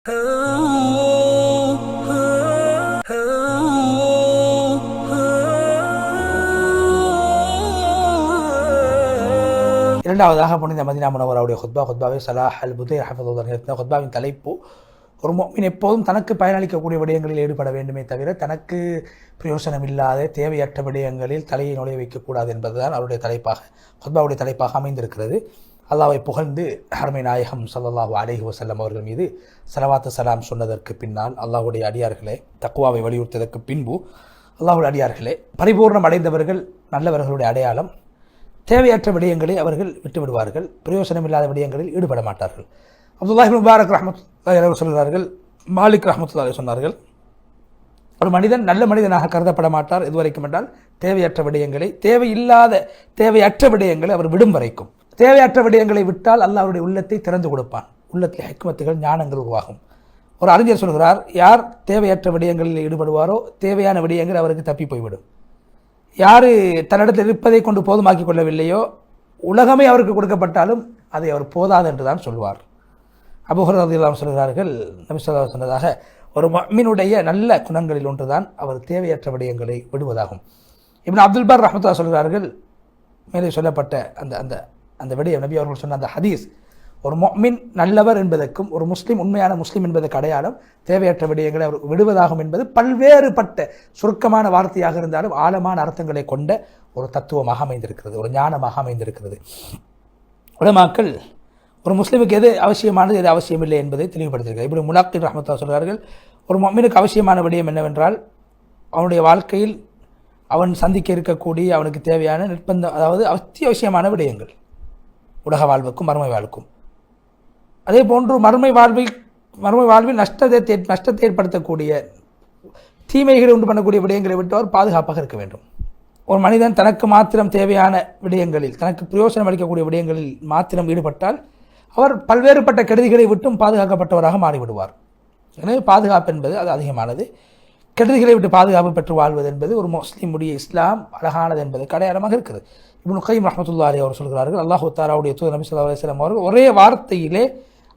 இரண்டாவதாக புனித மதீனா முனவராவுடைய ஹுத்பாவை ஸலாஹ் அல்-புதைர் ஹஃபிظஹுல்லாஹ் ஹுத்பாவின் தலைப்பு, ஒரு முஃமின் எப்போதும் தனக்கு பயனளிக்கக்கூடிய விடயங்களில் ஈடுபட வேண்டுமே தவிர தனக்கு பிரயோசனம் இல்லாத தேவையற்ற விடயங்களில் தலையை நுழைய வைக்கக்கூடாது என்பதுதான் அவருடைய தலைப்பாக, ஹுத்பாவுடைய தலைப்பாக அமைந்திருக்கிறது. அல்லாஹ்வை புகழ்ந்து அருமை நாயகம் ஸல்லல்லாஹு அலைஹி வஸல்லம் அவர்கள் மீது ஸலவாத்து ஸலாம் சொன்னதற்கு பின்னால், அல்லாஹ்வுடைய அடியார்களே, தக்வாவை வலியுறுத்ததற்கு பின்பு, அல்லாஹ்வுடைய அடியார்களே, பரிபூர்ணம் அடைந்தவர்கள் நல்லவர்களுடைய அடையாளம், தேவையற்ற விடயங்களை அவர்கள் விட்டுவிடுவார்கள், பிரயோசனமில்லாத விடயங்களில் ஈடுபட மாட்டார்கள். அப்துல்லாஹ் இப்னு முபாரக் ரஹ்மத்துல்லாஹி அலைஹி சொல்கிறார்கள், மாலிக் ரஹ்மத்துல்லாஹி அலைஹி சொன்னார்கள், ஒரு மனிதன் நல்ல மனிதனாக கருதப்பட மாட்டார் எதுவரைக்கும் என்றால் தேவையற்ற விடயங்களை, தேவையற்ற விடயங்களை அவர் விடும் வரைக்கும். தேவையற்ற விடயங்களை விட்டால் அல்லாஹ்வுடைய உள்ளத்தை திறந்து கொடுப்பான், உள்ளத்தில் ஹிக்மத்துகள் ஞானங்கள் உருவாகும். ஒரு அறிஞர் சொல்கிறார், யார் தேவையற்ற விடயங்களில் ஈடுபடுவாரோ தேவையான விடயங்கள் அவருக்கு தப்பி போய்விடும். யார் தன்னிடத்தில் இருப்பதை கொண்டு போதுமாக்கிக் கொள்ளவில்லையோ உலகமே அவருக்கு கொடுக்கப்பட்டாலும் அதை அவர் போதாது என்று தான் சொல்வார். அபூ ஹுரைரா ரலியல்லாஹு அன்ஹு சொல்கிறார்கள், நபி ஸல்லல்லாஹு அலைஹி வஸல்லம் சொன்னதாக, ஒரு முஃமினுடைய நல்ல குணங்களில் ஒன்றுதான் அவர் தேவையற்ற விடயங்களை விடுவதாகும். இப்னு அப்துல் பர் ரஹ்மத்துல்லாஹி சொல்கிறார்கள், மேலே சொல்லப்பட்ட அந்த விடயம், நபி அவர்கள் சொன்ன அந்த ஹதீஸ், ஒரு முஃமின் நல்லவர் என்பதற்கும் ஒரு முஸ்லீம் உண்மையான முஸ்லீம் என்பதற்கு அடையாளம் தேவையற்ற விடயங்களை அவர் விடுவதாகும் என்பது பல்வேறுபட்ட சுருக்கமான வார்த்தையாக இருந்தாலும் ஆழமான அர்த்தங்களை கொண்ட ஒரு தத்துவமாக அமைந்திருக்கிறது, ஒரு ஞானமாக அமைந்திருக்கிறது. உலமாக்கள் ஒரு முஸ்லீமுக்கு எது அவசியமானது எது அவசியமில்லை என்பதை தெளிவுபடுத்தியிருக்கிறார். இப்படி முனாக்கிர் ரஹ்மத்துல்லாஹி சொல்கிறார்கள், ஒரு முஃமினுக்கு அவசியமான விடயம் என்னவென்றால் அவனுடைய வாழ்க்கையில் அவன் சந்திக்க இருக்கக்கூடிய அவனுக்கு தேவையான நிர்பந்தம், அதாவது அத்தியாவசியமான விடயங்கள், உலக வாழ்வுக்கும் மறுமை வாழ்வுக்கும். அதே போன்று மறுமை வாழ்வில் நஷ்டத்தை ஏற்படுத்தக்கூடிய தீமைகளை உண்டு பண்ணக்கூடிய விடயங்களை விட்டு அவர் பாதுகாப்பாக இருக்க வேண்டும். ஒரு மனிதன் தனக்கு மாத்திரம் தேவையான விடயங்களில், தனக்கு பிரயோசனம் அளிக்கக்கூடிய விடயங்களில் மாத்திரம் ஈடுபட்டால் அவர் பல்வேறுபட்ட கெடுதிகளை விட்டும் பாதுகாக்கப்பட்டவராக மாறிவிடுவார். எனவே பாதுகாப்பு என்பது அது அதிகமானது. கெடுதிகளை விட்டு பாதுகாப்பு பெற்று வாழ்வது என்பது ஒரு முஸ்லீமுடைய இஸ்லாம் அழகானது என்பதற்கு அடையாளமாக இருக்குது. இப்னு கய்யிம் ரஹ்மத்துல்லாஹி அலைஹி அவர் சொல்கிறார்கள், அல்லாஹு தஆலாவுடைய தூதர் நபி ஸல்லல்லாஹு அலைஹி வஸல்லம் அவர்கள் ஒரே வார்த்தையிலே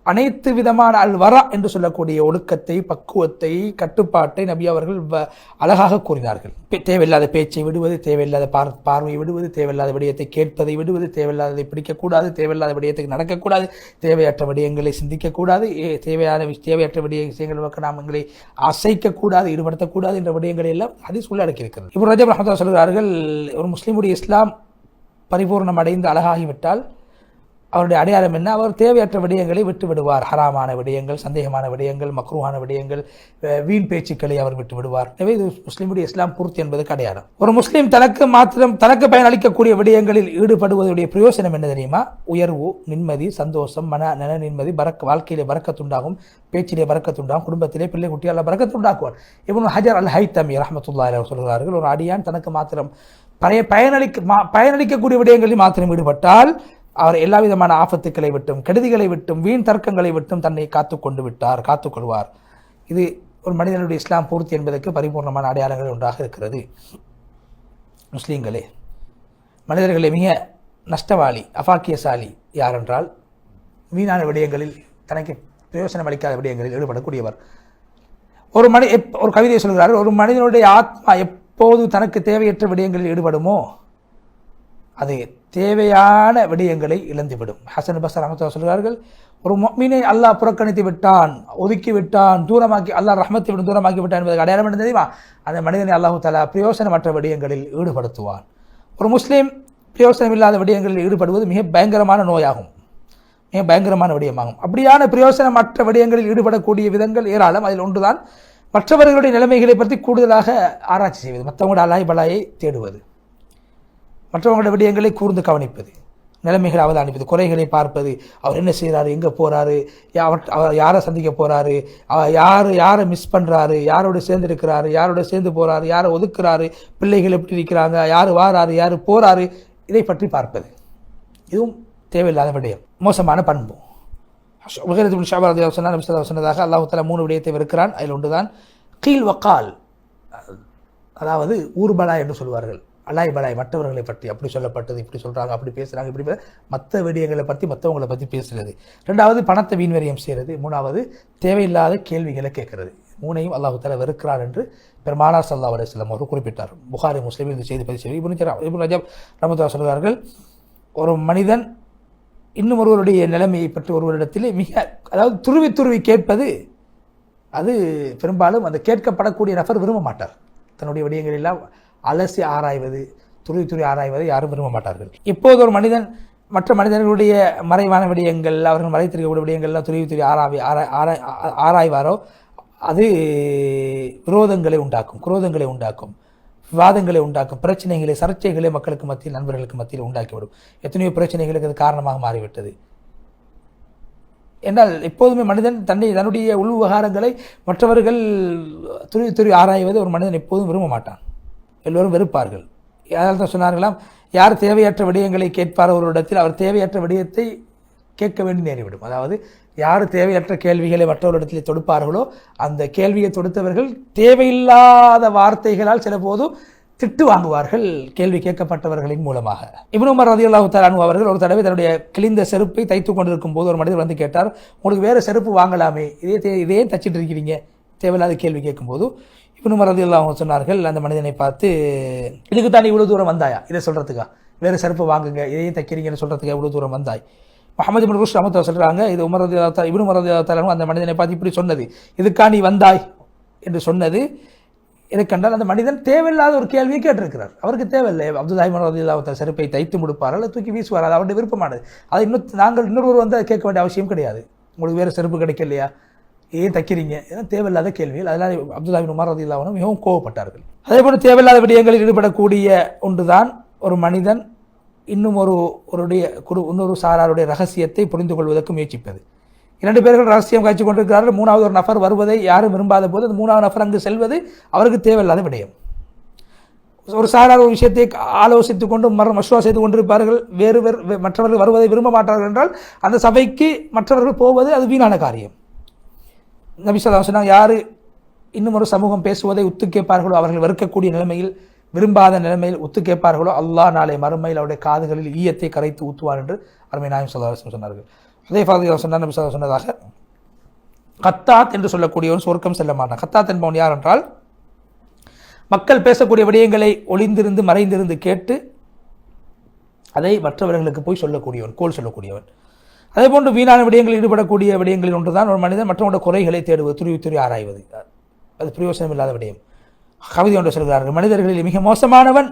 அனைத்து விதமான அல்-வரா என்று சொல்லக்கூடிய ஒழுக்கத்தை, பக்குவத்தை, கட்டுப்பாட்டை நபி அவர்கள் அழகாக கூறினார்கள். தேவையில்லாத பேச்சை விடுவது, தேவையில்லாத பார்வையை விடுவது, தேவையில்லாத விடயத்தை கேட்பதை விடுவது, தேவையில்லாததை பிடிக்கக்கூடாது, தேவையில்லாத விடயத்துக்கு நடக்கக்கூடாது, தேவையற்ற விடயங்களை சிந்திக்கக்கூடாது, தேவையற்ற விஷயங்கள் நாம் எங்களை அசைக்கக்கூடாது, ஈடுபடுத்தக்கூடாது என்ற விடயங்களை எல்லாம் ஹதீஸ் உள்ளடக்கி இருக்கிறது. இப்னு ரஜப் ரஹ்மத்துல்லாஹி சொல்கிறார்கள், ஒரு முஸ்லீமுடைய இஸ்லாம் பரிபூர்ணம் அடைந்து அழகாகிவிட்டால் அவருடைய அடையாளம் என்ன? அவர் தேவையற்ற விடயங்களை விட்டு விடுவார். ஹராமான விடயங்கள், சந்தேகமான விடயங்கள், மக்ரூஹான விடயங்கள், வீண் பேச்சுக்களை அவர் விட்டு விடுவார். எனவே இது முஸ்லீமுடைய இஸ்லாம் பூர்த்தி என்பதற்கு அடையாளம். ஒரு முஸ்லீம் தனக்கு பயனளிக்கக்கூடிய விடயங்களில் ஈடுபடுவதுடைய பிரயோசனம் என்ன தெரியுமா? உயர்வு, நிம்மதி, சந்தோஷம், நல நிம்மதி, வாழ்க்கையிலே பரக்கத்துண்டாகும், பேச்சிலே பரக்கத்துண்டாகும், குடும்பத்திலே பிள்ளை குட்டியால் பரக்கத்துண்டாக்குவார். இப்னு ஹஜர் அல்-ஹைத்தமி ரஹ்மத்துல்லாஹி அலைஹி சொல்கிறார்கள், ஒரு அடியான் தனக்கு மாத்திரம் பயனளிக்கக்கூடிய விடயங்களில் மாத்திரம் ஈடுபட்டால் அவர் எல்லா விதமான ஆபத்துக்களை விட்டும், கெடுதிகளை விட்டும், வீண் தர்க்கங்களை விட்டும் தன்னை காத்துக்கொள்வார். இது ஒரு மனிதனுடைய இஸ்லாம் பூர்த்தி என்பதற்கு பரிபூர்ணமான அடையாளங்கள் ஒன்றாக இருக்கிறது. முஸ்லீம்களே, மனிதர்களே மிக நஷ்டவாளி, அபாக்கியசாலி யாரென்றால் வீணான விடயங்களில், தனக்கு பிரயோசனம் அளிக்காத விடயங்களில் ஈடுபடக்கூடியவர். ஒரு கவிதையை சொல்கிறார்கள், ஒரு மனிதனுடைய ஆத்மா எப்போது தனக்கு தேவையற்ற விடயங்களில் ஈடுபடுமோ அது தேவையான விடயங்களை இழந்துவிடும். ஹசன் பஸ்ரி ரஹ்மத்துல்லாஹி சொல்கிறார்கள், ஒரு முஃமினை அல்லாஹ் புறக்கணித்து விட்டான், ஒதுக்கி விட்டான், தூரமாக்கி, அல்லாஹ் ரஹ்மத்தை விட்டு தூரமாக்கி விட்டான் என்பதற்கு அடையாளம் என்ன தெரியுமா? அந்த மனிதனை அல்லாஹு தஆலா பிரயோசனமற்ற விடயங்களில் ஈடுபடுத்துவான். ஒரு முஸ்லீம் பிரயோசனம் இல்லாத விடயங்களில் ஈடுபடுவது மிக பயங்கரமான நோயாகும், மிக பயங்கரமான விடயமாகும். அப்படியான பிரயோசனமற்ற விடயங்களில் ஈடுபடக்கூடிய விதங்கள் ஏராளம். அதில் ஒன்றுதான் மற்றவர்களுடைய நிலைமைகளை பற்றி கூடுதலாக ஆராய்ச்சி செய்வது, மற்றவங்களுடைய அலாய் பலாயை தேடுவது, மற்றவங்களுடைய விடயங்களை கூர்ந்து கவனிப்பது, நிலைமைகளை அவதானிப்பது, குறைகளை பார்ப்பது, அவர் என்ன செய்கிறாரு, எங்கே போகிறாரு, அவர் யாரை சந்திக்க போகிறாரு, யாரை மிஸ் பண்ணுறாரு, யாரோடு சேர்ந்துருக்கிறாரு, யாரோட சேர்ந்து போகிறாரு, யாரை ஒதுக்குறாரு, பிள்ளைகள் எப்படி இருக்கிறாங்க, யார் வாராரு, யார் போகிறாரு, இதை பற்றி பார்ப்பது. இதுவும் தேவையில்லாத விடயம், மோசமான பண்பு. சொன்னதாக அல்லாஹ் தஆலா 3 விடயத்தை வெறுக்கிறான். அதில் ஒன்றுதான் கீல் வக்கால், அதாவது ஊர்பலா என்று சொல்வார்கள். அலாய் பலாய் மற்றவர்களை பற்றி அப்படி சொல்லப்பட்டது, இப்படி சொல்கிறாங்க, அப்படி பேசுகிறாங்க, இப்படி மற்ற விடயங்களை பற்றி மற்றவங்களை பற்றி பேசுகிறது. ரெண்டாவது பணத்தை வீண்வரியம் செய்கிறது. மூணாவது தேவையில்லாத கேள்விகளை கேட்கறது. மூணையும் அல்லாஹ் தஆலா வெறுக்கிறார் என்று பெருமானார் ஸல்லல்லாஹு அலைஹி வஸல்லம் அவர்கள் குறிப்பிட்டார். புகாரி முஸ்லிமில் இந்த செய்தி பதிவு செய்து இப்னு ரஜப் ரஹ்மத்துல்லாஹி சொல்கிறார்கள், ஒரு மனிதன் இன்னும் ஒருவருடைய நிலைமையை பற்றி ஒருவரிடத்தில் அதாவது துருவி கேட்பது, அது பெரும்பாலும் அந்த கேட்கப்படக்கூடிய நபர் விரும்ப மாட்டார். தன்னுடைய விடயங்களெல்லாம் அலசி ஆராய்வது, துருவி ஆராய்வதை யாரும் விரும்ப மாட்டார்கள். இப்போது ஒரு மனிதன் மற்ற மனிதர்களுடைய மறைவான விடயங்கள், அவர்கள் மறைத்திருக்கக்கூடிய விடயங்கள்லாம் துருவி ஆராய்வாரோ அது விரோதங்களை உண்டாக்கும், குரோதங்களை உண்டாக்கும், விவாதங்களை உண்டாக்கும், பிரச்சனைகளை, சர்ச்சைகளை மக்களுக்கு மத்தியில், நண்பர்களுக்கு மத்தியில் உண்டாக்கிவிடும். எத்தனையோ பிரச்சனைகளுக்கு அது காரணமாக மாறிவிட்டது. என்றால் எப்போதுமே மனிதன் தன்னுடைய உள் விவகாரங்களை மற்றவர்கள் துருவி ஆராய்வதை ஒரு மனிதன் எப்போதும் விரும்ப மாட்டான். எல்லோரும் வெறுப்பார்கள். அதனால் தான் சொன்னார்களாம், யார் தேவையற்ற விடயங்களை கேட்பார் ஒரு இடத்தில், அவர் தேவையற்ற விடயத்தை கேட்க வேண்டி நேரிவிடும். அதாவது யார் தேவையற்ற கேள்விகளை மற்றவரிடத்தில் தொடுப்பார்களோ அந்த கேள்வியை தொடுத்தவர்கள் தேவையில்லாத வார்த்தைகளால் சில போது திட்டு வாங்குவார்கள் கேள்வி கேட்கப்பட்டவர்களின் மூலமாக. இப்னு உமர் ரலியல்லாஹு தஆலா அன்ஹு அவர்கள் ஒரு தடவை தன்னுடைய கிழிந்த செருப்பை தைத்து கொண்டிருக்கும் போது ஒரு மனிதர் வந்து கேட்டார், உங்களுக்கு வேறு செருப்பு வாங்கலாமே, இதே தச்சிட்டு இருக்கிறீங்க, தேவையில்லாத கேள்வி கேட்கும்போது இப்னு உமர் ரலியல்லாஹு சொன்னார்கள் அந்த மனிதனை பார்த்து, இதுக்கு தான் இவ்வளவு தூரம் வந்தாயா, இதை சொல்றதுக்கா, வேறு செருப்பு வாங்குங்க, இதையும் தைக்கிறீங்கன்னு சொல்றதுக்கு இவ்வளவு தூரம் வந்தாய். முஹம்மது இப்னு ருஷ்த் ரஹ்மத்துல்லாஹி சொல்றாங்க, இது உமர் ரலியல்லாஹு தஆலா இப்னு உமர் ரலியல்லாஹு தஆலா அந்த மனிதனை பார்த்து இப்படி சொன்னது, இதுக்கா நீ வந்தாய் என்று சொன்னது எனக்கென்றால் அந்த மனிதன் தேவையில்லாத ஒரு கேள்வியை கேட்டிருக்கிறார். அவருக்கு தேவையில்லை, அப்துல்லாஹி ரலியல்லாஹு தஆலா செருப்பை தைத்து முடிப்பார் அல்லது தூக்கி வீசுவார், அது அவருடைய விருப்பமானது. அதை நாங்கள் இன்னொருவர் வந்து அதை கேட்க வேண்டிய அவசியம் கிடையாது. உங்களுக்கு வேறு செருப்பு கிடைக்கலையா, ஏன் தைக்கிறீங்க, இதெல்லாம் தேவையில்லாத கேள்விகள். அதனால் அப்துல்லாஹி உமர் ரலியல்லாஹு அன்ஹு மிகவும் கோவப்பட்டார்கள். அதே போல தேவையில்லாத விடயங்களில் ஈடுபடக்கூடிய ஒன்றுதான் ஒரு மனிதன் இன்னொரு சாராருடைய ரகசியத்தை புரிந்து கொள்வதற்கு முயற்சிப்பது. 2 பேர்கள் ரகசியம் காய்ச்சி கொண்டிருக்கிறார்கள், 3வது ஒரு நபர் வருவதை யாரும் விரும்பாத போது அந்த 3வது நபர் அங்கு செல்வது அவருக்கு தேவையில்லாத விடயம். ஒரு சாரார் ஒரு விஷயத்தை ஆலோசித்துக் கொண்டு மஷ்வா செய்து கொண்டிருப்பார்கள், மற்றவர்கள் வருவதை விரும்ப மாட்டார்கள் என்றால் அந்த சபைக்கு மற்றவர்கள் போவது அது வீணான காரியம். நபி ஸல்லல்லாஹு அலைஹி வஸல்லம் யார் இன்னும் ஒரு சமூகம் பேசுவதை உத்து கேட்பார்களோ, அவர்கள் வெறுக்கக்கூடிய நிலைமையில், விரும்பாத நிலைமையில் ஒத்து கேட்பார்களோ, அல்லாஹ் நாளை மறுமையில் அவருடைய காதுகளில் ஈயத்தை கரைத்து ஊற்றுவார் என்று அருமை நாயகம் ஸல்லல்லாஹு அலைஹி வஸல்லம் சொன்னார்கள். ஹுதைஃபா சொன்னார், நபி ஸல்லல்லாஹு சொன்னதாக, கத்தாத் என்று சொல்லக்கூடியவன் சொர்க்கம் செல்ல மாட்டான். கத்தாத் என்பவன் யார் என்றால், மக்கள் பேசக்கூடிய விடயங்களை ஒளிந்திருந்து மறைந்திருந்து கேட்டு அதை மற்றவர்களுக்கு போய் சொல்லக்கூடியவன், கோல் சொல்லக்கூடியவன். அதே போன்று வீணான விடயங்களில் ஈடுபடக்கூடிய விடயங்களில் ஒன்றுதான் ஒரு மனிதன் மற்றவருடைய குறைகளை தேடுவது, துருவி ஆராய்வது. அது பிரயோசனம் இல்லாத விடயம். கவிதை ஒன்று சொல்கிறார்கள், மனிதர்களில் மிக மோசமானவன்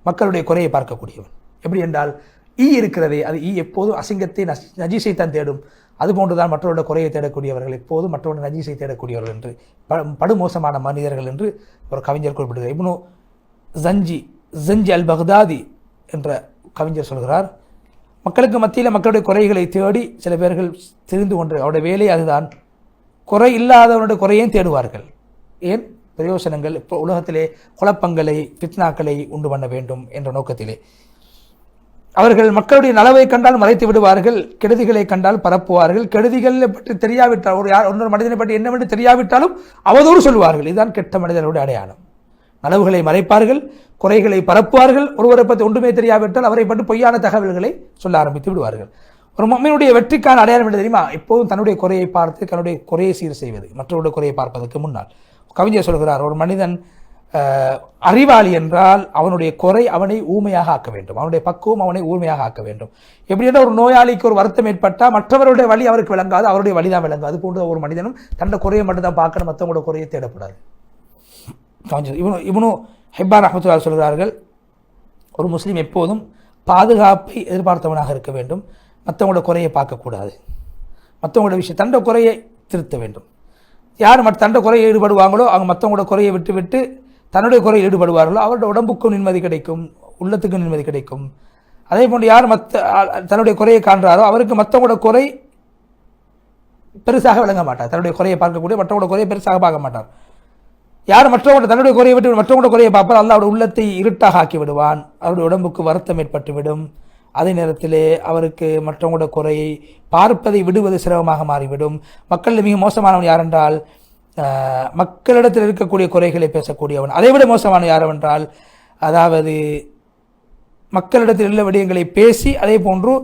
மக்களுடைய குறையை பார்க்கக்கூடியவன். எப்படி என்றால், ஈ இருக்கிறதே, அது ஈ எப்போதும் அசிங்கத்தை நஜீஸை தான் தேடும். அதுபோன்றுதான் மற்றவருடைய குறையை தேடக்கூடியவர்கள் எப்போதும் மற்றவருடைய நஜீஸை தேடக்கூடியவர்கள் என்று, படுமோசமான மனிதர்கள் என்று ஒரு கவிஞர் குறிப்பிடுகிறார். இப்னு ஜஞ்சி அல் பக்தாதி என்ற கவிஞர் சொல்கிறார், மக்களுக்கு மத்தியில் மக்களுடைய குறைகளை தேடி சில பேர்கள் தெரிந்து கொண்டு அவருடைய வேலை அதுதான், குறை இல்லாதவனுடைய குறையையும் தேடுவார்கள். ஏன்? பிரயோசனங்கள், இப்போ உலகத்திலே குழப்பங்களை, ஃபித்னாக்களை உண்டு பண்ண வேண்டும் என்ற நோக்கத்திலே. அவர்கள் மக்களுடைய நலவை கண்டால் மறைத்து விடுவார்கள், கெடுதிகளை கண்டால் பரப்புவார்கள். கெடுதிகளை பற்றி தெரியாவிட்டால், இன்னொரு மனிதனை பற்றி என்னவென்று தெரியாவிட்டாலும் அவதூறு சொல்வார்கள். இதுதான் கெட்ட மனிதர்களுடைய அடையாளம். நலவுகளை மறைப்பார்கள், குறைகளை பரப்புவார்கள். ஒருவரை பற்றி ஒன்றுமே தெரியாவிட்டால் அவரை பற்றி பொய்யான தகவல்களை சொல்ல ஆரம்பித்து விடுவார்கள். ஒரு முஃமினுடைய வெற்றிக்கான அடையாளம் என்ன தெரியுமா? எப்போதும் தன்னுடைய குறையை பார்த்து தன்னுடைய குறையை சீர் செய்வது, மற்றவருடைய குறையை பார்ப்பதற்கு முன்னால். கவிஞர் சொல்கிறார், ஒரு மனிதன் அறிவாளி என்றால் அவனுடைய குறை அவனை ஊமையாக ஆக்க வேண்டும், அவனுடைய பக்குவம் அவனை ஊமையாக ஆக்க வேண்டும். எப்படி என்றால், ஒரு நோயாளிக்கு ஒரு வருத்தம் ஏற்பட்டால் மற்றவருடைய வழி அவருக்கு விளங்காது, அவருடைய வழிதான் விளங்காது. அது போன்ற ஒரு மனிதனும் தன்னுடைய குறையை மட்டும்தான் பார்க்கணும், மற்றவங்களோட குறையை தேடப்படாது. இப்னு ஹிப்பான் ரஹ்மத்துல்லாஹி சொல்கிறார்கள், ஒரு முஸ்லீம் எப்போதும் பாதுகாப்பை எதிர்பார்த்தவனாக இருக்க வேண்டும், மற்றவங்களோட குறையை பார்க்கக்கூடாது, மற்றவங்களோட விஷயம் தன்னுடைய குறையை திருத்த வேண்டும். யார் தன்னுடைய குறையை ஈடுபடுவாங்களோ அவங்க மற்றவங்களோட குறையை விட்டு தன்னுடைய குறையில் ஈடுபடுவார்களோ அவருடைய உடம்புக்கும் நிம்மதி கிடைக்கும், உள்ளத்துக்கும் நிம்மதி கிடைக்கும். அதே போன்று யார் தன்னுடைய குறையை காண்றாரோ அவருக்கு மற்றவங்களோட குறை பெருசாக விளங்க மாட்டார். தன்னுடைய குறையை பார்க்கக்கூடிய மற்றவங்களோட குறையை பெருசாக பார்க்க மாட்டார். யார் தன்னுடைய குறையை விட்டு மற்றவங்களோட குறையை பார்ப்பார், அல்லாஹ் அவருடைய உள்ளத்தை இருட்டாக ஆக்கி விடுவான், அவருடைய உடம்புக்கு வருத்தம் ஏற்பட்டுவிடும். அதே நேரத்திலே அவருக்கு மற்றவங்களோட குறையை பார்ப்பதை விடுவது சிரமமாக மாறிவிடும். மக்களில் மிக மோசமானவன் யார் என்றால், மக்களிடத்தில் இருக்கக்கூடிய குறைகளை பேசக்கூடியவன். அதைவிட மோசமான யாரென்றால், அதாவது மக்களிடத்தில் உள்ள விடயங்களை பேசி அதே போன்று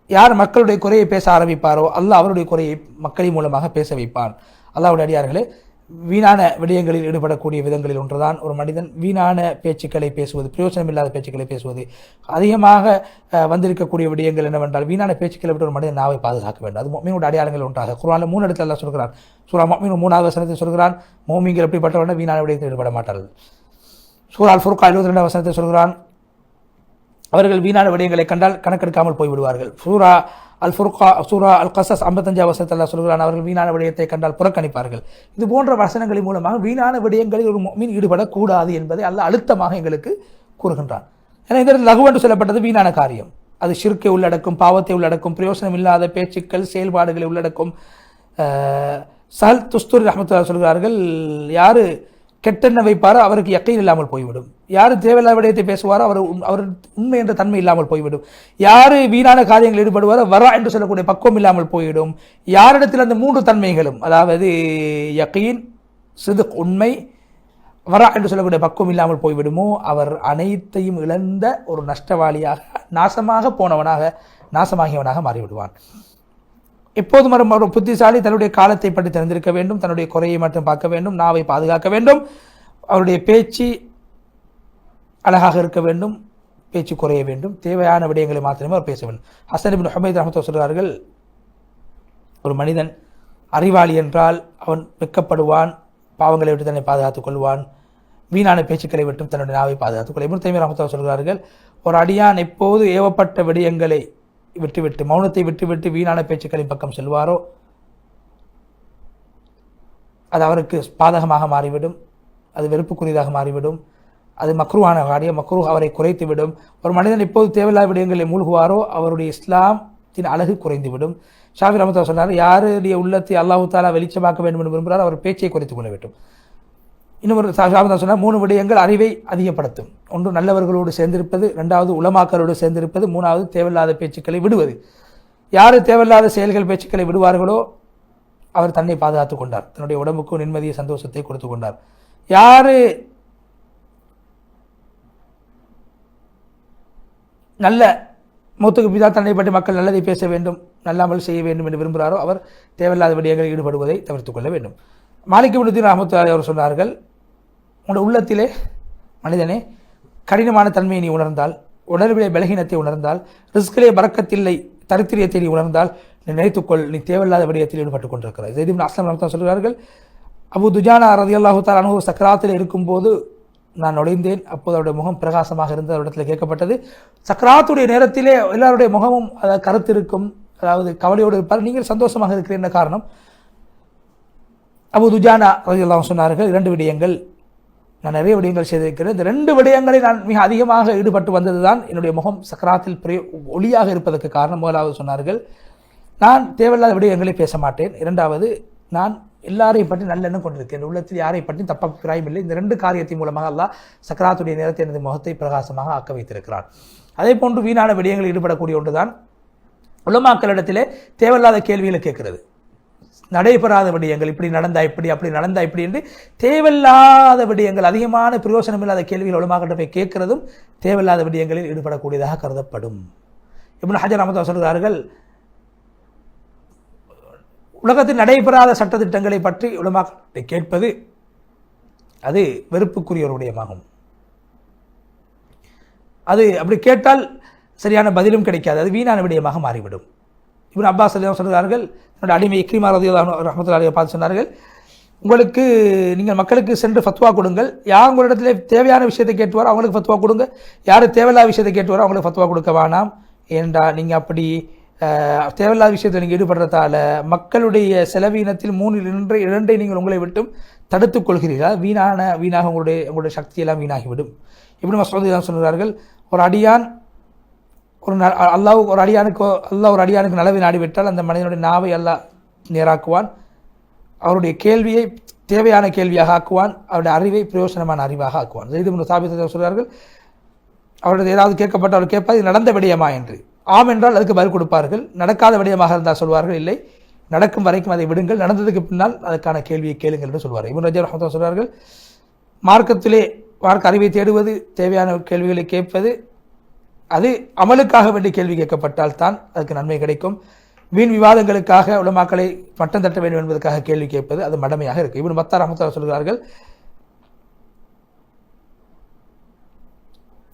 யார் மக்களுடைய குறையை பேச ஆரம்பிப்பாரோ அல்லாஹ் அவருடைய குறையை மக்களின் மூலமாக பேச வைப்பான். அல்லாஹ்வுடைய அடியார்களே, வீணான விடயங்களில் ஈடுபடக்கூடிய விதங்களில் ஒன்றுதான் ஒரு மனிதன் வீணான பேச்சுக்களை பேசுவது, பிரயோஜனமில்லாத பேச்சுக்களை பேசுவது. அதிகமாக வந்திருக்கக்கூடிய விடயங்கள் என்னவென்றால், வீணான பேச்சுக்களை விட்டு ஒரு மனிதன் நாவை பாதுகாக்க வேண்டும். அது முஃமினுடைய அடையாளங்கள் ஒன்றாக குர்ஆனில் 3 இடத்துல அல்லாஹ் சொல்கிறான். சூரா முஃமின் 3வது வசனத்தில் சொல்கிறான், முஃமின்கள் எப்படிப்பட்டவர்கள், வீணான விடயத்தில் ஈடுபட மாட்டார்கள். சூரா அல் ஃபுர்கான் 22வது வசனத்தில் சொல்கிறான், அவர்கள் வீணான விடயங்களை கண்டால் கணக்கெடுக்காமல் போய்விடுவார்கள். சூரா அல் கஸஸ் 55வது வசனத்தில் அல்லாஹ் சொல்கிறான், அவர்கள் வீணான விடயத்தை கண்டால் புறக்கணிப்பார்கள். இது போன்ற வசனங்களின் மூலமாக வீணான விடயங்களில் ஒரு முஃமின் ஈடுபடக்கூடாது என்பதை அல்லாஹ் அழுத்தமாக எங்களுக்கு கூறுகின்றான். ஏன்னா இந்த லகு என்று சொல்லப்பட்டது வீணான காரியம். அது ஷிர்க்கை உள்ளடக்கும், பாவத்தை உள்ளடக்கும், பிரயோசனம் இல்லாத பேச்சுக்கள், செயல்பாடுகளை உள்ளடக்கும். சஹல் துஸ்தூரி ரஹ்மத்துல்லாஹி சொல்கிறார்கள், யாரு கெட்டெண்ண வைப்பாரோ அவருக்கு யக்கீன் இல்லாமல் போய்விடும். யார் தேவையில்லாத விடயத்தை பேசுவாரோ அவர் உண்மை என்ற தன்மை இல்லாமல் போய்விடும். யார் வீணான காரியங்கள் ஈடுபடுவாரோ வரா என்று சொல்லக்கூடிய பக்குவம் இல்லாமல் போய்விடும். யாரிடத்தில் அந்த 3 தன்மைகளும், அதாவது யக்கீன், சிதுக் உண்மை, வரா என்று சொல்லக்கூடிய பக்குவம் இல்லாமல் போய்விடுமோ அவர் அனைத்தையும் இழந்த ஒரு நஷ்டவாளியாக, நாசமாக போனவனாக, நாசமாகியவனாக மாறிவிடுவான். எப்போதும் ஒரு புத்திசாலி தன்னுடைய காலத்தை பற்றி தெரிந்திருக்க வேண்டும், தன்னுடைய குறையை மட்டும் பார்க்க வேண்டும், நாவை பாதுகாக்க வேண்டும், அவருடைய பேச்சு அழகாக இருக்க வேண்டும், பேச்சு குறைய வேண்டும், தேவையான விடயங்களை மாத்திரமே அவர் பேச வேண்டும். ஹஸன் இப்னு ஹுமைத் ரஹ்மத்துல்லாஹி சொல்கிறார்கள், ஒரு மனிதன் அறிவாளி என்றால் அவன் வெட்கப்படுவான், பாவங்களை விட்டு தன்னை பாதுகாத்துக் கொள்வான், வீணான பேச்சுக்களை விட்டும் தன்னுடைய நாவை பாதுகாத்துக் கொள்ள. இப்னு தைமிய்யா ரஹ்மத்துல்லாஹி சொல்கிறார்கள், ஒரு அடியான் எப்போது ஏவப்பட்ட விடயங்களை விட்டுவிட்டு, மௌனத்தை விட்டுவிட்டு வீணான பேச்சுக்களின் பக்கம் செல்வாரோ அது அவருக்கு பாதகமாக மாறிவிடும், அது வெறுப்புக்குரியதாக மாறிவிடும், அது மக்ரூவான காரியம், மக்ரூ அவரை குறைத்துவிடும். ஒரு மனிதன் எப்போது தேவையில்லாத விடயங்களில் மூழ்குவாரோ அவருடைய இஸ்லாத்தின் அழகு குறைந்துவிடும். ஷாஃபி ரஹ்மத்துல்லாஹி சொன்னார், யாருடைய உள்ளத்தை அல்லாஹ் தஆலா வெளிச்சமாக்க வேண்டும் என்று விரும்புகிறார் அவர் பேச்சை குறைத்துக் கொள்ள வேண்டும். இன்னும் ஒரு சொன்னால் 3 விடயங்கள் அறிவை அதிகப்படுத்தும். ஒன்று நல்லவர்களோடு சேர்ந்திருப்பது, 2வது உலமாக்களோடு சேர்ந்திருப்பது, 3வது தேவையில்லாத பேச்சுக்களை விடுவது. யார் தேவையில்லாத செயல்கள் பேச்சுக்களை விடுவார்களோ அவர் தன்னை பாதுகாத்துக் கொண்டார், தன்னுடைய உடம்புக்கும் நிம்மதியை சந்தோஷத்தை கொடுத்து கொண்டார். யார் நல்ல மூத்துக்கு பிதா தன்னை பற்றி மக்கள் நல்லதை பேச வேண்டும், நல்லாமல் செய்ய வேண்டும் என்று விரும்புகிறாரோ அவர் தேவையில்லாத விடயங்களில் ஈடுபடுவதை தவிர்த்துக் கொள்ள வேண்டும். மாலிக் இப்னு தீன் ரஹ்மத்துல்லாஹி அவர் சொன்னார்கள், உங்களுடைய உள்ளத்திலே மனிதனே கடினமான தன்மையை நீ உணர்ந்தால், உணர்விலே பலகீனத்தை உணர்ந்தால், ரிஸ்கிலே பரக்கத்தில்லை, தரித்திரியத்தை நீ உணர்ந்தால், நீ நினைத்துக்கொள் நீ தேவையில்லாத விடயத்தில் ஈடுபட்டுக் கொண்டிருக்கிறாய். ஸைத் இப்னு அஸ்லம் ரஹ்மத்துல்லாஹி சொல்கிறார்கள், அபூ துஜானா ரலியல்லாஹு தஆலா அன்ஹு சக்ராத்தில் இருக்கும்போது நான் நுழைந்தேன். அப்போது அவருடைய முகம் பிரகாசமாக இருந்தது. அவரிடத்தில் கேட்கப்பட்டது, சக்ராத்துடைய நேரத்திலே எல்லாருடைய முகமும் அதாவது கருத்து இருக்கும், அதாவது கவலையோடு இருப்பார், நீங்கள் சந்தோஷமாக இருக்கிற என்ன காரணம்? அபூ துஜானா ரலியல்லாஹு சொன்னார்கள், 2 விடயங்கள், நான் நிறைய விடயங்கள் செய்திருக்கிறேன், இந்த 2 விடயங்களை நான் மிக அதிகமாக ஈடுபட்டு வந்தது தான் என்னுடைய முகம் சக்கராத்தில் ஒளியாக இருப்பதற்கு காரணம். முதலாவது சொன்னார்கள், நான் தேவையில்லாத விடயங்களை பேச மாட்டேன். 2வது, நான் எல்லாரையும் பற்றி நல்லெண்ணம் கொண்டிருக்கேன், உள்ளத்தில் யாரை பற்றி தப்பாக பிராயம் இல்லை. இந்த 2 காரியத்தின் மூலமாக அல்லாஹ் சக்கராத்துடைய நேரத்தை எனது முகத்தை பிரகாசமாக ஆக்க வைத்திருக்கிறான். அதே போன்று வீணான விடயங்களில் ஈடுபடக்கூடிய ஒன்றுதான் உலமாக்களிடத்திலே தேவையில்லாத கேள்விகளை கேட்கிறது. நடைபெறாத விடயங்கள், இப்படி நடந்தா இப்படி, அப்படி நடந்தா இப்படி என்று தேவையில்லாத விடயங்கள், அதிகமான பிரயோசனம் இல்லாத கேள்விகள் உலமாக்கிட்ட போய் கேட்கிறதும் தேவையில்லாத விடயங்களில் ஈடுபடக்கூடியதாக கருதப்படும். இப்னு ஹஜர் ரஹ்மத்துல்லாஹி சொல்கிறார்கள், உலகத்தில் நடைபெறாத சட்டத்திட்டங்களை பற்றி உலமாக்கிட்ட கேட்பது அது வெறுப்புக்குரிய ஒரு விடயமாகும். அது அப்படி கேட்டால் சரியான பதிலும் கிடைக்காது, அது வீணான விடயமாக மாறிவிடும். இப்னு அப்பாஸ் சொல்கிறார்கள், என்னோட அடிமை இக்ரிமா ரலியல்லாஹு ரஹ்மத்துல்லாஹி அலைஹி பார்த்து சொன்னார்கள், உங்களுக்கு நீங்கள் மக்களுக்கு சென்று ஃபத்வா கொடுங்கள், யார் உங்களிடத்திலே தேவையான விஷயத்தை கேட்டுவாரோ அவங்களுக்கு ஃபத்வா கொடுங்க, யார் தேவையில்லாத விஷயத்தை கேட்டுவாரோ அவங்களுக்கு ஃபத்வா கொடுக்க வேணாம். ஏண்டா நீங்கள் அப்படி தேவையில்லாத விஷயத்தில் நீங்கள் ஈடுபடுறதால மக்களுடைய செலவீனத்தில் 2 நீங்கள் உங்களை விட்டும் தடுத்துக் கொள்கிறீர்கள், வீணாக உங்களுடைய சக்தியெல்லாம் வீணாகிவிடும். இப்னு மஸ்ஊத் சொல்கிறார்கள், ஒரு அடியான் அல்லாஹ் ஒரு அடியானுக்கு நலவை நாடிவிட்டால் அந்த மனிதனுடைய நாவை அல்லாஹ் நேராக்குவான், அவருடைய கேள்வியை தேவையான கேள்வியாக ஆக்குவான், அவருடைய அறிவை பிரயோசனமான அறிவாக ஆக்குவான். ஸைத் இப்னு சாபித் சொல்கிறார்கள், அவருடைய ஏதாவது கேட்கப்பட்ட அவர் கேட்பார், இது நடந்த விடயமா என்று. ஆம் என்றால் அதுக்கு பதில் கொடுப்பார்கள், நடக்காத விடயமாக இருந்தால் சொல்வார்கள் இல்லை நடக்கும் வரைக்கும் அதை விடுங்கள், நடந்ததுக்கு பின்னால் அதற்கான கேள்வியை கேளுங்கள் என்று சொல்வார். இப்னு ரஜப் ரஹ்மத்துல்லாஹி சொல்வார்கள், மார்க்கத்திலே மார்க்க அறிவை தேடுவது, தேவையான கேள்விகளை கேட்பது, அது அமலுக்காக வேண்டிய கேள்வி கேட்கப்பட்டால் தான் அதுக்கு நன்மை கிடைக்கும். வீண் விவாதங்களுக்காக உலமாக்களை மட்டம் தட்ட வேண்டும் என்பதற்காக கேள்வி கேட்பது அது மடமையாக இருக்கு. இப்னு பத்தார் ரஹ்மத்துல்லாஹி சொல்கிறார்கள்,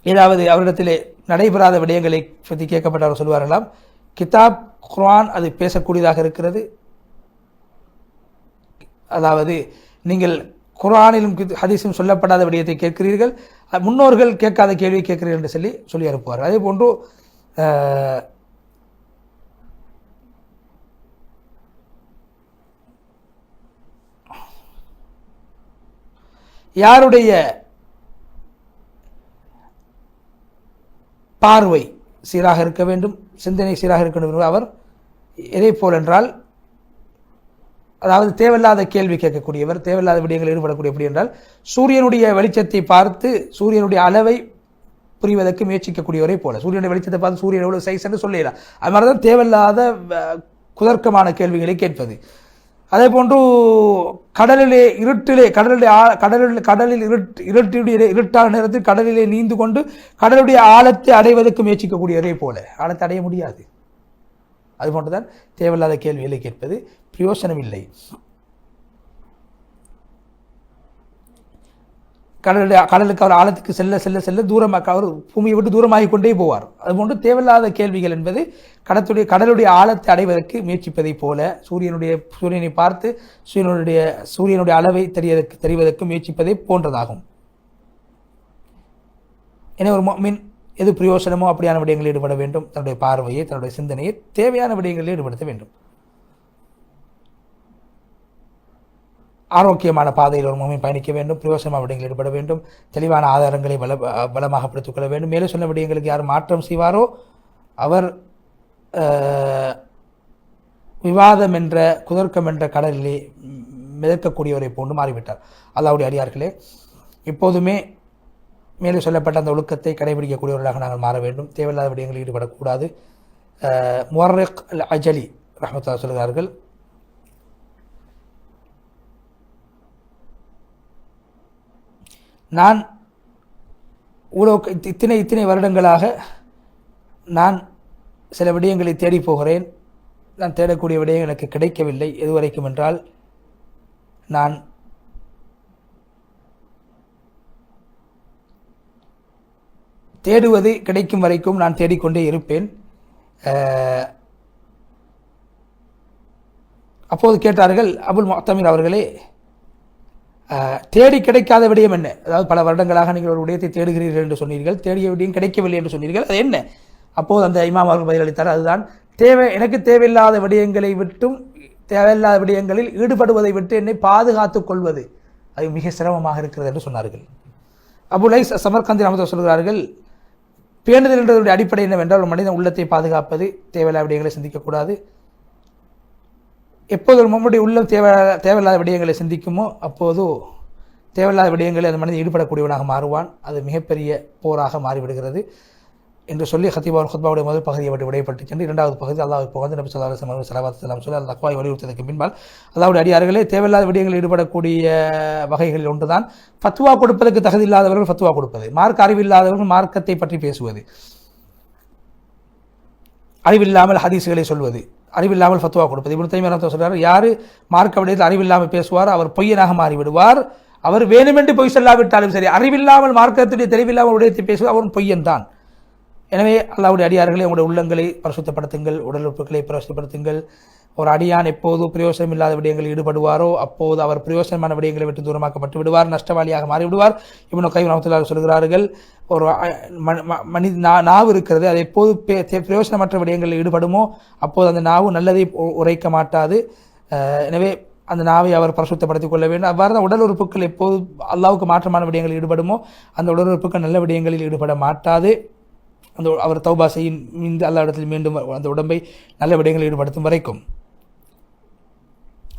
ஏதாவது அவரிடத்திலே நடைபெறாத விடயங்களை பற்றி கேட்கப்பட்டவர் சொல்வார்களாம், கிதாப் குர்ஆன் அது பேசக்கூடியதாக இருக்கிறது, அதாவது நீங்கள் குர்ஆனிலும் ஹதீஸிலும் சொல்லப்படாத விடயத்தை கேட்கிறீர்கள், முன்னோர்கள் கேட்காத கேள்வி கேட்கிறீர்கள் என்று சொல்லி அனுப்புவார்கள். அதே போன்று யாருடைய பார்வை சீராக இருக்க வேண்டும், சிந்தனை சீராக இருக்க வேண்டும், அவர் எதை போல் என்றால், அதாவது தேவையில்லாத கேள்வி கேட்கக்கூடியவர், தேவையில்லாத விடயங்கள் ஈடுபடக்கூடிய எப்படி என்றால், சூரியனுடைய வெளிச்சத்தை பார்த்து சூரியனுடைய அளவை புரிவதற்கு முயற்சிக்கக்கூடியவரை போல, சூரியனுடைய வெளிச்சத்தை பார்த்து சூரியன் எவ்வளவு சைஸ் என்று சொல்லலாம். அது மாதிரிதான் தேவையில்லாத குதர்க்கமான கேள்விகளை கேட்பது. அதே போன்று கடலிலே இருட்டிலே கடலில் இருட்டான நேரத்தில் கடலிலே நீந்து கொண்டு கடலுடைய ஆழத்தை அடைவதற்கு முயற்சிக்கக்கூடியவரை போல, ஆழத்தை அடைய முடியாது. அதுபோன்றுதான் தேவையில்லாத கேள்விகளை கேட்பது பிரயோசனம் இல்லை. கடலுக்கு அவர் ஆழத்துக்கு செல்ல செல்ல செல்ல தூரமாக அவர் பூமியை விட்டு தூரமாகி கொண்டே போவார். அதுபோன்று தேவையில்லாத கேள்விகள் என்பது கடலுடைய ஆழத்தை அடைவதற்கு முயற்சிப்பதை போல, சூரியனை பார்த்து சூரியனுடைய அளவை தெரிவதற்கு முயற்சிப்பதை போன்றதாகும். எனவே ஒரு முஃமின் எது பிரயோசனமோ அப்படியான விடயங்களில் ஈடுபட வேண்டும். தன்னுடைய பார்வையை, தன்னுடைய சிந்தனையை தேவையான விடயங்களில் ஈடுபடுத்த வேண்டும். ஆரோக்கியமான பாதையில் ஒரு முஃமின் பயணிக்க வேண்டும், பிரயோசனமான விடயங்களில் ஈடுபட வேண்டும், தெளிவான ஆதாரங்களை பலமாக படுத்திக் கொள்ள வேண்டும். மேலே சொன்ன விடயங்களுக்கு யார் மாற்றம் செய்வாரோ அவர் விவாதம் என்ற குதர்க்கம் என்ற கடலிலே மிதக்கக்கூடியவரை போன்று மாறிவிட்டார். அல்லாஹ்வுடைய அடியார்களே, எப்போதுமே மேலே சொல்லப்பட்ட அந்த ஒழுக்கத்தை கடைபிடிக்கக்கூடியவர்களாக நாங்கள் மாற வேண்டும். தேவையில்லாத விடயங்களில் ஈடுபடக்கூடாது. முவர்ரிக் அல் அஜலி ரஹ்மத்துல்லாஹி சொல்கிறார்கள், நான் இத்தனை வருடங்களாக நான் சில விடயங்களை தேடி போகிறேன். நான் தேடக்கூடிய விடயங்கள் எனக்கு கிடைக்கவில்லை. எதுவரைக்கும் என்றால், நான் தேடுவது கிடைக்கும் வரைக்கும் நான் தேடிக்கொண்டே இருப்பேன். அப்போது கேட்டார்கள், அபுல் முஅத்தமிர் அவர்களே, தேடி கிடைக்காத விடயம் என்ன? அதாவது பல வருடங்களாக நீங்கள் ஒரு விடயத்தை தேடுகிறீர்கள் என்று சொன்னீர்கள், தேடிய விடயம் கிடைக்கவில்லை என்று சொன்னீர்கள், அது என்ன? அப்போது அந்த இமாம் அவர்கள் பதிலளித்தார், அதுதான் எனக்கு தேவையில்லாத விடயங்களை விட்டும் தேவையில்லாத விடயங்களில் ஈடுபடுவதை விட்டு என்னை பாதுகாத்துக் கொள்வது அது மிக சிரமமாக இருக்கிறது என்று சொன்னார்கள். அபுல் ஐஸ் சமர்கந்தி ரஹ்மத்துல்லாஹி சொல்கிறார்கள், பேணுதல் என்றதுடைய அடிப்படை என்னவென்றால், ஒரு மனிதன் உள்ளத்தை பாதுகாப்பது, தேவையில்லாத விடயங்களை சிந்திக்கக்கூடாது. எப்போது நம்முடைய உள்ளம் தேவையில்லாத விடயங்களை சிந்திக்குமோ அப்போது தேவையில்லாத விடயங்களை அந்த மனிதன் ஈடுபடக்கூடியவனாக மாறுவான். அது மிகப்பெரிய போராக மாறிவிடுகிறது என்று சொல்லி ஹுத்பாவுடைய முதல் பகுதியை விட்டு விடைபட்டு சென்று இரண்டாவது பகுதி அல்லாஹ்வை புகழ்ந்து நபி ஸல்லல்லாஹு அலைஹி வஸல்லம் ஸலவாத் ஸலாம் சொல்லி அந்த தக்வாவை வலியுறுத்தியதற்கு பின்பால், அல்லாஹ்வுடைய அடியார்களே, தேவையில்லாத விடயங்களில் ஈடுபடக்கூடிய வகைகளில் ஒன்றுதான் ஃபத்வா கொடுப்பதற்கு தகுதி இல்லாதவர்கள் ஃபத்வா கொடுப்பது, மார்க்க அறிவில்லாதவர்கள் மார்க்கத்தை பற்றி பேசுவது, அறிவில்லாமல் ஹதீஸ்களை சொல்வது, அறிவில்லாமல் ஃபத்வா கொடுப்பது. இப்னு தைமியா ரஹ்மத்துல்லாஹி சொல்றார், யாரு மார்க்க விடயத்தில் அறிவில்லாமல் பேசுவார் அவர் பொய்யனாக மாறிவிடுவார். அவர் வேணுமென்று பொய் சொல்லாவிட்டாலும் சரி, அறிவில்லாமல் மார்க்கத்துடைய தெளிவில்லாமல் விடயத்தை பேசுவது அவரும் பொய்யன் தான். எனவே அல்லாஹ்வுடைய அடியார்களே, உங்களுடைய உள்ளங்களை பரிசுத்தப்படுத்துங்கள், உடல் உறுப்புகளை பரிசுத்தப்படுத்துங்கள். ஒரு அடியான் எப்போது பிரயோசனம் இல்லாத விடயங்களில் ஈடுபடுவாரோ அப்போது அவர் பிரயோசனமான விடயங்களை விட்டு தூரமாக்கப்பட்டு விடுவார், நஷ்டவாளியாக மாறிவிடுவார். இப்னு கைம் ரஹ்மத்துல்லாஹி சொல்கிறார்கள், ஒரு நாவு இருக்கிறது, அது எப்போது பிரயோசனமற்ற விடயங்களில் ஈடுபடுமோ அப்போது அந்த நாவு நல்லதை உரைக்க மாட்டாது. எனவே அந்த நாவை அவர் பரிசுத்தப்படுத்திக் கொள்ள வேண்டும். அவ்வாறு தான் உடல் உறுப்புகள் எப்போது அல்லாஹ்வுக்கு மாற்றமான விடயங்களில் ஈடுபடுமோ அந்த உடல் உறுப்புகள் நல்ல விடயங்களில் ஈடுபட மாட்டாது. அந்த அவர் தௌபா செய்யும் மீண்டு அல்லாஹ் இடத்தில் மீண்டும் அந்த உடம்பை நல்ல விடயங்களில் ஈடுபடுத்தும் வரைக்கும்.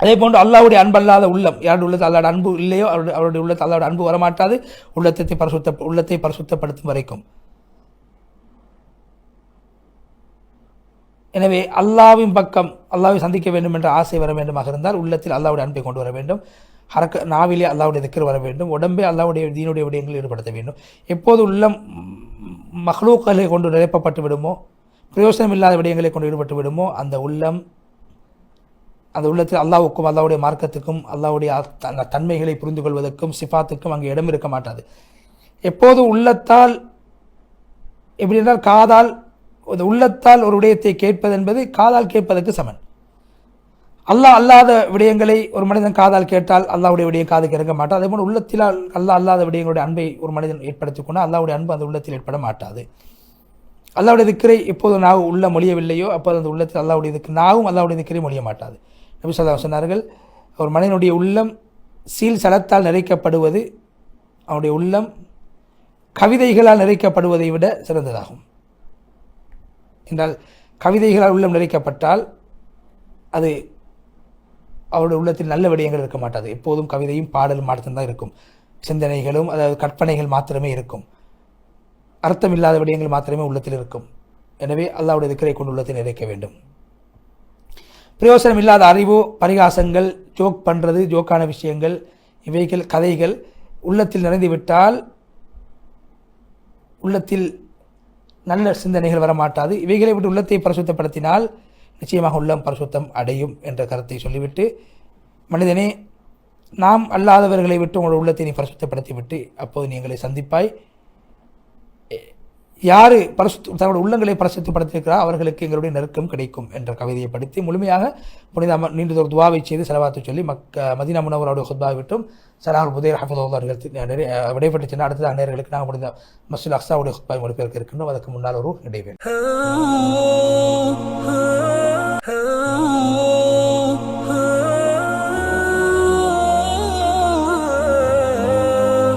அதே போன்று அல்லாஹ்வுடைய அன்பு அல்லாத உள்ளம், யாருடைய உள்ளத்தில் அல்லாஹ்வுடைய அன்பு இல்லையோ அவருடைய உள்ளத்தில் அல்லாஹ்வுடைய அன்பு வரமாட்டாது, உள்ளத்தை பரிசுத்தப்படுத்தும் வரைக்கும். எனவே அல்லாவின் பக்கம் அல்லாவை சந்திக்க வேண்டும் என்ற ஆசை வர வேண்டுமாக இருந்தால் உள்ளத்தில் அல்லாவுடைய அன்பை கொண்டு வர வேண்டும். நாவிலே அல்லாவுடைய திக்ர் வர வேண்டும். உடம்பை அல்லாவுடைய தீனுடைய விடயங்களில் ஈடுபடுத்த வேண்டும். எப்போது உள்ளம் மஹ்லூக்களை கொண்டு நிரப்பப்பட்டு விடுமோ, பிரயோசனம் இல்லாத விடயங்களை கொண்டு ஈடுபட்டு விடுமோ, அந்த உள்ளத்தில் அல்லாவுக்கும் அல்லாவுடைய மார்க்கத்துக்கும் அல்லாவுடைய தன்மைகளை புரிந்து கொள்வதற்கும் சிஃபாத்துக்கும் அங்கே இடம் இருக்க மாட்டாது. எப்போது உள்ளத்தால் எப்படி என்றால் காதால் உள்ளத்தால் ஒரு விடயத்தை கேட்பது என்பது காதால் கேட்பதற்கு சமன். அல்லாஹ் அல்லாத விடயங்களை ஒரு மனிதன் காதால் கேட்டால் அல்லாவுடைய விடயம் காதுக்கு இறங்க மாட்டாது. அதே போல் உள்ளத்தில் அல்லாஹ் அல்லாத விடயங்களுடைய அன்பை ஒரு மனிதன் ஏற்படுத்திக் கொண்டால் அல்லாவுடைய அன்பு அந்த உள்ளத்தில் ஏற்பட மாட்டாது. அல்லாவுடைய திக்கரை எப்போது நாவு உள்ள மொழியவில்லையோ அப்போது அந்த உள்ளத்தில் அல்லாவுடைய திக்கு நாவும் அல்லாவுடைய திக்கரை மொழிய மாட்டாது. நபி ஸல்லல்லாஹு அலைஹி சொன்னார்கள், ஒரு மனிதனுடைய உள்ளம் சீல் சலத்தால் நிறைக்கப்படுவது அவனுடைய உள்ளம் கவிதைகளால் நிறைக்கப்படுவதை விட சிறந்ததாகும். என்றால் கவிதைகளால் உள்ளம் நிறைக்கப்பட்டால் அது அவருடைய உள்ளத்தில் நல்ல விடயங்கள் இருக்க மாட்டாது. எப்போதும் கவிதையும் பாடலும் மட்டும்தான் இருக்கும். சிந்தனைகளும் அதாவது கற்பனைகள் மாத்திரமே இருக்கும். அர்த்தமில்லாத விடயங்கள் மாத்திரமே உள்ளத்தில் இருக்கும். எனவே அல்லாஹ்வுடைய திக்ரை கொண்டு உள்ளத்தை நிறைக்க வேண்டும். பிரயோசனம் இல்லாத அறிவு, பரிகாசங்கள், ஜோக் பண்ணுறது, ஜோக்கான விஷயங்கள், இவைகள் கதைகள் உள்ளத்தில் நிறைந்துவிட்டால் உள்ளத்தில் நல்ல சிந்தனைகள் வரமாட்டாது. இவைகளை விட்டு உள்ளத்தை பரிசுத்தப்படுத்தினால் நிச்சயமாக உள்ளம் பரிசுத்தம் அடையும் என்ற கருத்தை சொல்லிவிட்டு, மனிதனே, நாம் அல்லாதவர்களை விட்டு உங்களோட உள்ளத்தை நீ பரிசுத்தப்படுத்தி விட்டு அப்போது நீ எங்களை சந்திப்பாய். யார் தங்களுடைய உள்ளங்களை பரிசுத்தப்படுத்தியிருக்கிறார் அவர்களுக்கு எங்களுடைய நெருக்கம் கிடைக்கும் என்ற கவிதையை படித்து முழுமையாக புனித நீண்ட ஒரு துவாவை செய்து செலவாத்து சொல்லி மதீனா முனவரோட ஹுத்பாவை விட்டும் ஸலாஹுல் புதைர் ஹஃபிதுல்லாஹ் அவர்கள் விடைபெற்று சென்ற அடுத்த நேயர்களுக்கு நாங்கள் புனித மஸ்ஜிதுல் அக்ஸாவுடைய ஹுத்பாவை மொழிபெயர்க்க இருக்கின்றோம். அதற்கு முன்னால் ஒரு இடைவேளை.